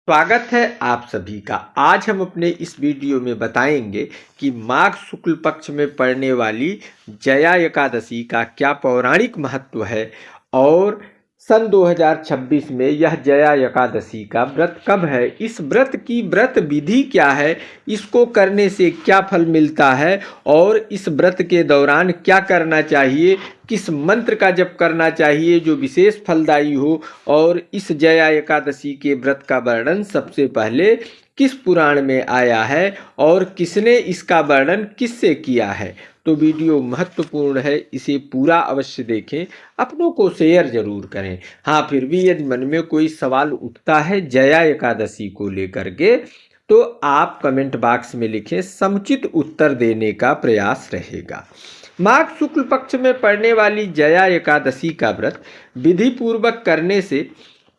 स्वागत है आप सभी का। आज हम अपने इस वीडियो में बताएंगे कि माघ शुक्ल पक्ष में पड़ने वाली जया एकादशी का क्या पौराणिक महत्व है और सन 2026 में यह जया एकादशी का व्रत कब है, इस व्रत की व्रत विधि क्या है, इसको करने से क्या फल मिलता है और इस व्रत के दौरान क्या करना चाहिए, किस मंत्र का जप करना चाहिए जो विशेष फलदायी हो और इस जया एकादशी के व्रत का वर्णन सबसे पहले किस पुराण में आया है और किसने इसका वर्णन किससे किया है। तो वीडियो महत्वपूर्ण है, इसे पूरा अवश्य देखें, अपनों को शेयर जरूर करें। हाँ, फिर भी यदि मन में कोई सवाल उठता है जया एकादशी को लेकर के तो आप कमेंट बॉक्स में लिखें, समुचित उत्तर देने का प्रयास रहेगा। माघ शुक्ल पक्ष में पड़ने वाली जया एकादशी का व्रत विधि पूर्वक करने से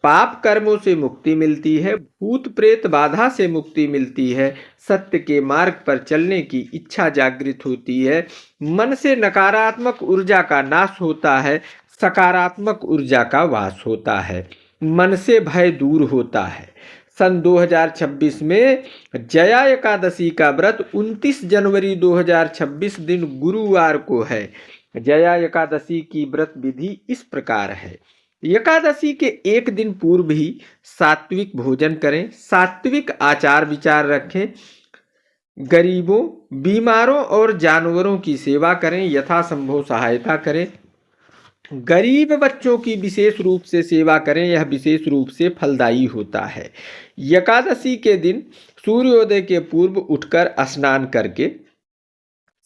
पाप कर्मों से मुक्ति मिलती है, भूत प्रेत बाधा से मुक्ति मिलती है, सत्य के मार्ग पर चलने की इच्छा जागृत होती है, मन से नकारात्मक ऊर्जा का नाश होता है, सकारात्मक ऊर्जा का वास होता है, मन से भय दूर होता है। सन 2026 में जया एकादशी का व्रत 29 जनवरी 2026 दिन गुरुवार को है। जया एकादशी की व्रत विधि इस प्रकार है। एकादशी के एक दिन पूर्व ही सात्विक भोजन करें, सात्विक आचार विचार रखें, गरीबों, बीमारों और जानवरों की सेवा करें, यथासंभव सहायता करें, गरीब बच्चों की विशेष रूप से सेवा करें, यह विशेष रूप से फलदायी होता है। एकादशी के दिन सूर्योदय के पूर्व उठकर स्नान करके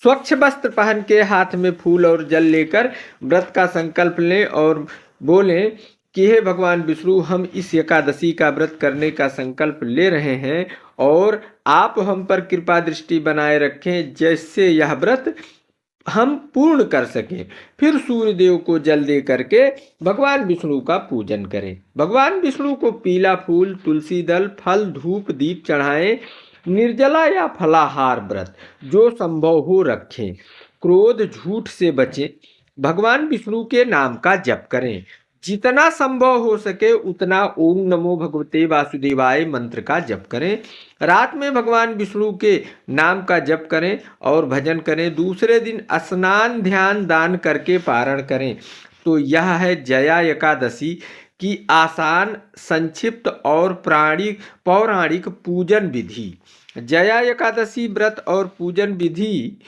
स्वच्छ वस्त्र पहन के हाथ में फूल और जल लेकर व्रत का संकल्प लें और बोलें कि हे भगवान विष्णु, हम इस एकादशी का व्रत करने का संकल्प ले रहे हैं और आप हम पर कृपा दृष्टि बनाए रखें जैसे यह व्रत हम पूर्ण कर सकें। फिर सूर्यदेव को जल दे करके भगवान विष्णु का पूजन करें। भगवान विष्णु को पीला फूल, तुलसी दल, फल, धूप, दीप चढ़ाएं। निर्जला या फलाहार व्रत जो संभव हो रखें। क्रोध झूठ से बचें। भगवान विष्णु के नाम का जप करें। जितना संभव हो सके उतना ओम नमो भगवते वासुदेवाय मंत्र का जप करें। रात में भगवान विष्णु के नाम का जप करें और भजन करें। दूसरे दिन स्नान ध्यान दान करके पारण करें। तो यह है जया एकादशी की आसान, संक्षिप्त और पौराणिक पूजन विधि। जया एकादशी व्रत और पूजन विधि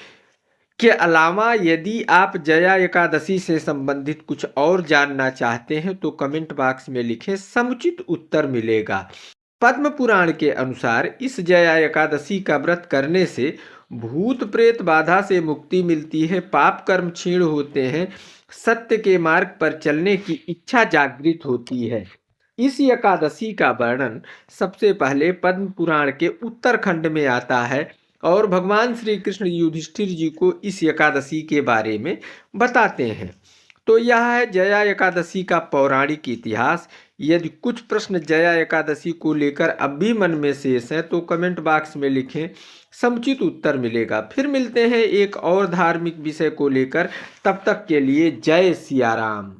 के अलावा यदि आप जया एकादशी से संबंधित कुछ और जानना चाहते हैं तो कमेंट बॉक्स में लिखें, समुचित उत्तर मिलेगा। पद्म पुराण के अनुसार इस जया एकादशी का व्रत करने से भूत प्रेत बाधा से मुक्ति मिलती है, पाप कर्म क्षीण होते हैं, सत्य के मार्ग पर चलने की इच्छा जागृत होती है। इस एकादशी का वर्णन सबसे पहले पद्म पुराण के उत्तरखंड में आता है और भगवान श्री कृष्ण युधिष्ठिर जी को इस एकादशी के बारे में बताते हैं। तो यह है जया एकादशी का पौराणिक इतिहास। यदि कुछ प्रश्न जया एकादशी को लेकर अब भी मन में शेष हैं तो कमेंट बॉक्स में लिखें, समुचित उत्तर मिलेगा। फिर मिलते हैं एक और धार्मिक विषय को लेकर, तब तक के लिए जय सिया राम।